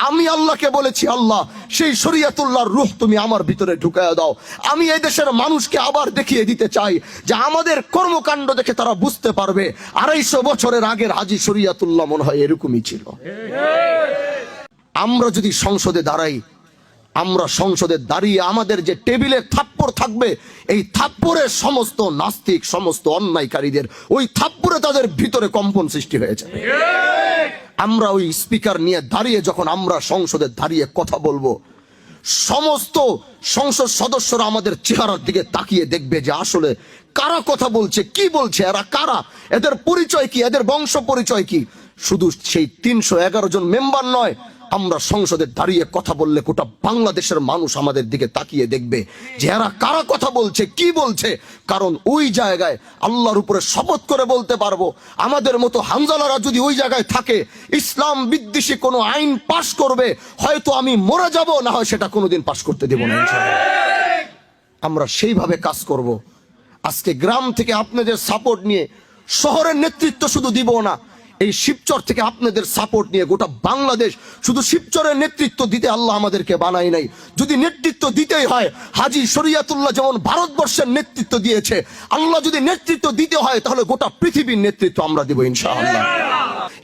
আমি আল্লাহকে বলেছি, আল্লাহ সেই শরিয়াতুল্লাহর রূহ তুমি আমার ভিতরে ঢুকায়া দাও। আমি এই দেশের মানুষকে আবার দেখিয়ে দিতে চাই যে আমাদের কর্মকাণ্ড দেখে তারা বুঝতে পারবে 250 বছরের আগের হাজী শরিয়াতুল্লাহ মনে হয় এরকমই ছিল। আমরা যদি সংসদে দাঁড়াই, আমরা সংসদে দাঁড়িয়ে আমাদের যে টেবিলে থাপ্পড় থাকবে, এই থাপ্পড়ের সমস্ত নাস্তিক, সমস্ত অন্যায়কারীদের ওই থাপ্পড়ে তাদের ভিতরে কম্পন সৃষ্টি হয়েছে। আমরা ওই স্পিকার নিয়ে দাঁড়িয়ে যখন আমরা সংসদে দাঁড়িয়ে কথা বলবো, সমস্ত সংসদ সদস্যরা আমাদের চেহারার দিকে তাকিয়ে দেখবে যে আসলে কারা কথা বলছে, কি বলছে, এরা কারা, এদের পরিচয় কি, এদের বংশ পরিচয় কি। শুধু সেই 311 জন মেম্বার নয়, আমরা সংসদে দাঁড়িয়ে কথা বললে গোটা বাংলাদেশের মানুষ আমাদের দিকে তাকিয়ে দেখবে যে এরা কারা কথা বলছে, কি বলছে। কারণ ওই জায়গায় আল্লাহর উপরে শপথ করে বলতে পারবো, আমাদের মতো হানজালারা যদি ওই জায়গায় থাকে, ইসলাম বিদ্বেষী কোনো আইন পাশ করবে, হয়তো আমি মরে যাব, না হয় সেটা কোনোদিন পাশ করতে দেব না। আমরা সেইভাবে কাজ করব। আজকে গ্রাম থেকে আপনাদের সাপোর্ট নিয়ে শহরের নেতৃত্ব শুধু দিব না, এই শিবচর থেকে আপনাদের সাপোর্ট নিয়ে গোটা বাংলাদেশ। শুধু শিবচরের নেতৃত্ব দিতে আল্লাহ আমাদেরকে বানাই নাই। যদি নেতৃত্ব দিতেই হয়, হাজী শরিয়াতুল্লাহ যেমন ভারতবর্ষের নেতৃত্ব দিয়েছে, আল্লাহ যদি নেতৃত্ব দিতে হয় তাহলে গোটা পৃথিবীর নেতৃত্ব আমরা দেব ইনশাআল্লাহ।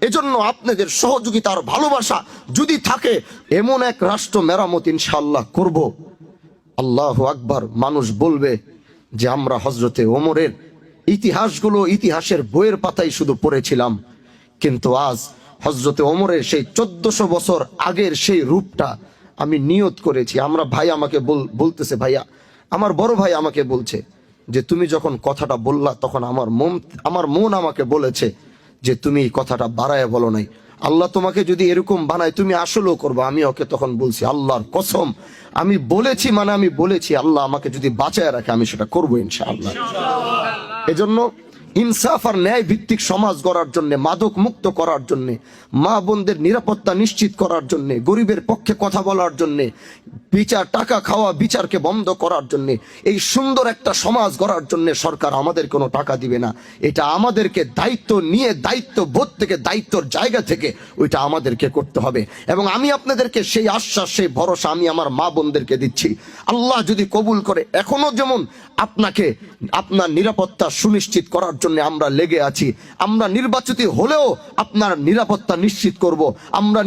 এজন্য আপনাদের সহযোগিতার ভালোবাসা যদি থাকে, এমন এক রাষ্ট্র মেরামত ইনশাআল্লাহ করব। আল্লাহু আকবার। মানুষ বলবে যে আমরা হযরতে ওমরের ইতিহাসগুলো ইতিহাসের বইয়ের পাতায় শুধু পড়েছিলাম, কিন্তু আজ হযরতে ওমরের সেই 1400 বছর আগের সেই রূপটা আমি নিয়ত করেছি। আমরা ভাই আমাকে বলতেছে, ভাইয়া, আমার বড় ভাই আমাকে বলছে যে তুমি যখন কথাটা বললা তখন আমার মন আমাকে বলেছে যে তুমি এই কথাটা বাড়ায় বলো নাই। আল্লাহ তোমাকে যদি এরকম বানায় তুমি আসলেও করবা। আমি ওকে তখন বলছি, আল্লাহর কসম আমি বলেছি মানে আমি বলেছি, আল্লাহ আমাকে যদি বাঁচায় রাখে আমি সেটা করবো ইনশাআল্লাহ। এজন্য ইনসাফ আর ন্যায় ভিত্তিক সমাজ গড়ার জন্য, মাদক মুক্ত করার জন্য, মা বোনদের নিরাপত্তা নিশ্চিত করার জন্য, গরিবের পক্ষে কথা বলার জন্য, বিচার টাকা খাওয়া বিচারকে বন্ধ করার জন্য, এই সুন্দর একটা সমাজ গড়ার জন্য সরকার আমাদের কোনো টাকা দিবে না। এটা আমাদেরকে দায়িত্ব নিয়ে, দায়িত্ব বোধ থেকে, দায়িত্বর জায়গা থেকে ওইটা আমাদেরকে করতে হবে। এবং আমি আপনাদেরকে সেই আশ্বাস, সেই ভরসা আমি আমার মা বোনদেরকে দিচ্ছি, আল্লাহ যদি কবুল করে, এখনো যেমন আপনাকে আপনার নিরাপত্তা সুনিশ্চিত করার জন্য আমরা লেগে আছি, আমরা নির্বাচিত হলেও আপনার নিরাপত্তা নিশ্চিত করব। আমরা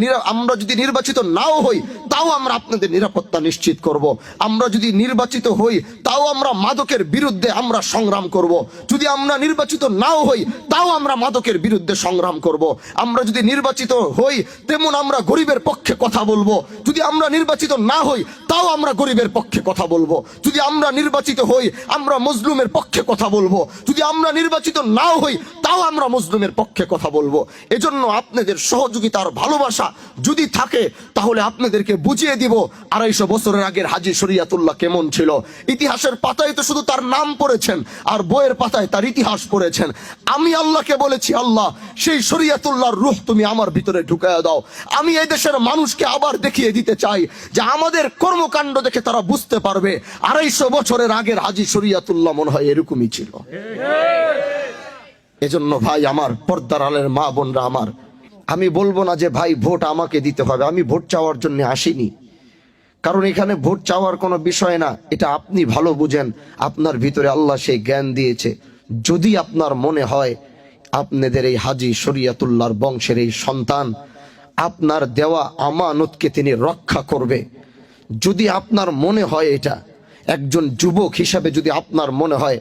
যদি নির্বাচিত নাও হই তাও আমরা আপনাদের নিরাপত্তা নিশ্চিত করব। আমরা যদি নির্বাচিত হই তাও আমরা মাদকের বিরুদ্ধে আমরা সংগ্রাম করব। যদি আমরা নির্বাচিত নাও হই তাও আমরা মাদকের বিরুদ্ধে সংগ্রাম করব। আমরা যদি নির্বাচিত হই তেমন আমরা গরিবের পক্ষে কথা বলবো। যদি আমরা নির্বাচিত না হই তাও আমরা গরিবের পক্ষে কথা বলবো। যদি আমরা নির্বাচিত হই আমরা মজলুমের পক্ষে কথা বলবো। যদি আমরা নির্বাচিত নাও হই তাও আমরা মজলুমের পক্ষে কথা বলবো। এজন্য আপনাদের সহযোগিতার ভালোবাসা যদি থাকে তাহলে আপনাদেরকে বুঝিয়ে দিব 250 বছরের আগের হাজী শরিয়াতুল্লাহ কেমন ছিল। ইতিহাসের পাতায় তো শুধু তার নাম পড়েছেন আর বইয়ের পাতায় তার ইতিহাস পড়েছেন। আমি আল্লাহকে বলেছি, আল্লাহ সেই শরিয়াতুল্লাহর রূহ তুমি আমার ভিতরে ঢুকায়া দাও। আমি এই দেশের মানুষকে আবার দেখিয়ে দিতে চাই যে আমাদের কর্মকাণ্ড দেখে তারা বুঝতে পারবে 250 বছরের আগের হাজী শরিয়াতুল্লাহ মনে হয় এরকমই ছিল। এজন্য ভাই আমার, পর্দার আলের মা বোনরা আমার, আমি বলবো না যে ভাই ভোট আমাকে দিতে হবে। আমি ভোট চাওয়ার জন্য আসিনি, কারণ এখানে ভোট চাওয়ার কোনো বিষয় না। এটা আপনি ভালো বুঝেন, আপনার ভিতরে আল্লাহ সেই জ্ঞান দিয়েছে। যদি আপনার মনে হয় আপনাদের এই হাজী শরিয়াতুল্লাহর বংশের এই সন্তান আপনার দেওয়া আমানতকে তিনি রক্ষা করবে, যদি আপনার মনে হয় এটা, একজন যুবক হিসাবে যদি আপনার মনে হয়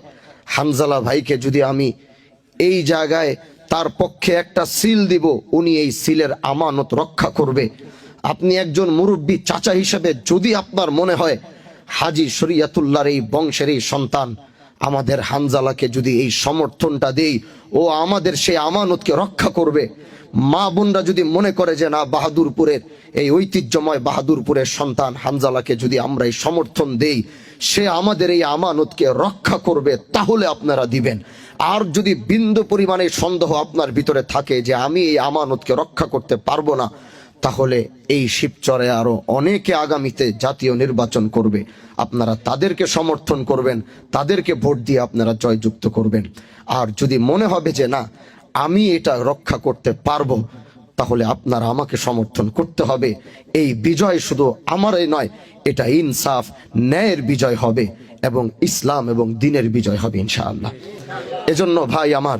হানজালা ভাইকে যদি আমি এই জায়গায় তার পক্ষে একটা সিল দিব, উনি এই সিলের আমানত রক্ষা করবে, আপনি একজন মুরব্বী চাচা হিসেবে যদি আপনার মনে হয় হাজী শরিয়াতুল্লাহর এই বংশের এই সন্তান আমাদের হানজালাকে যদি এই সমর্থনটা দেই, ও আমাদের সেই আমানতকে রক্ষা করবে, মা বোনরা যদি মনে করে যে না বাহাদুরপুরের এই ঐতিহ্যময় বাহাদুরপুরের সন্তান হানজালাকে যদি আমরা এই সমর্থন দেই, সে আমাদের এই আমানতকে রক্ষা করবে, তাহলে আপনারা দিবেন। আর যদি বিন্দু পরিমাণে সন্দেহ আপনার ভিতরে থাকে যে আমি এই আমানতকে রক্ষা করতে পারবো না, তাহলে এই শিবচরে আরো অনেকে আগামীতে জাতীয় নির্বাচন করবে, আপনারা তাদেরকে সমর্থন করবেন, তাদেরকে ভোট দিয়ে আপনারা জয়যুক্ত করবেন। আর যদি মনে হবে যে না আমি এটা রক্ষা করতে পারবো, তাহলে আপনারা আমাকে সমর্থন করতে হবে। এই বিজয় শুধু আমারই নয়, এটা ইনসাফ ন্যায়ের বিজয় হবে এবং ইসলাম এবং দ্বীনের বিজয় হবে ইনশাআল্লাহ। এজন্য ভাই আমার,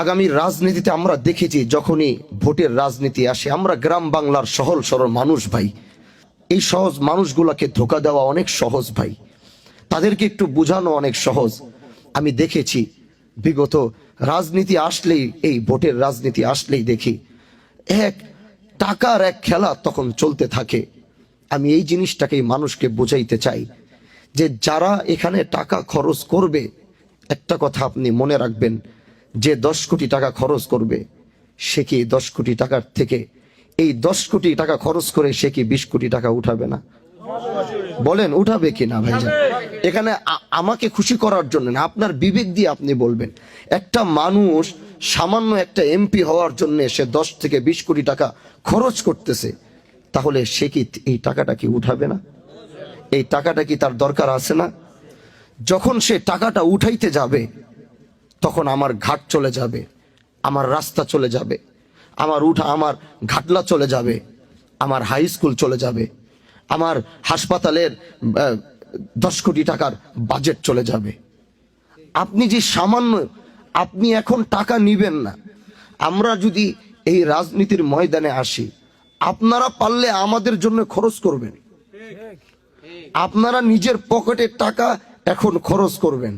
আগামীর রাজনীতিতে আমরা দেখেছি যখনই ভোটের রাজনীতি আসে, আমরা গ্রাম বাংলার সহজ সরল মানুষ ভাই, এই সহজ মানুষগুলোকে ধোঁকা দেওয়া অনেক সহজ ভাই, তাদেরকে একটু বোঝানো অনেক সহজ। আমি দেখেছি বিগত রাজনীতি আসলেই, এই ভোটের রাজনীতি আসলেই দেখি এক টাকার এক খেলা তখন চলতে থাকে। আমি এই জিনিসটাকেই মানুষকে বোঝাইতে চাই যে যারা এখানে টাকা খরচ করবে, একটা কথা আপনি মনে রাখবেন, যে 10 কোটি টাকা খরচ করবে সে কি 10 কোটি টাকার থেকে এই 10 কোটি টাকা খরচ করে সে কি 20 কোটি টাকা উঠাবে না? বলেন উঠাবে কি না ভাইজান? এখানে আমাকে খুশি করার জন্য না, আপনার বিবেক দিয়ে আপনি বলবেন, একটা মানুষ সামান্য একটা এমপি হওয়ার জন্য সে 10 থেকে 20 কোটি টাকা খরচ করতেছে, তাহলে সে কি এই টাকাটা কি উঠাবে না? এই টাকাটা কি তার দরকার আছে না? যখন সে টাকাটা উঠাইতে যাবে তখন আমার ঘাট চলে যাবে, আমার রাস্তা চলে যাবে, আমার ঘাটলা চলে যাবে, আমার হাই স্কুল চলে যাবে, আমার হাসপাতালের 10 কোটি টাকার বাজেট চলে যাবে। আপনি যে সামান্য, আপনি এখন টাকা নিবেন না। আমরা যদি এই রাজনীতির ময়দানে আসি, আপনারা পারলে আমাদের জন্য খরচ করবেন, আপনারা নিজের পকেটের টাকা এখন খরচ করবেন।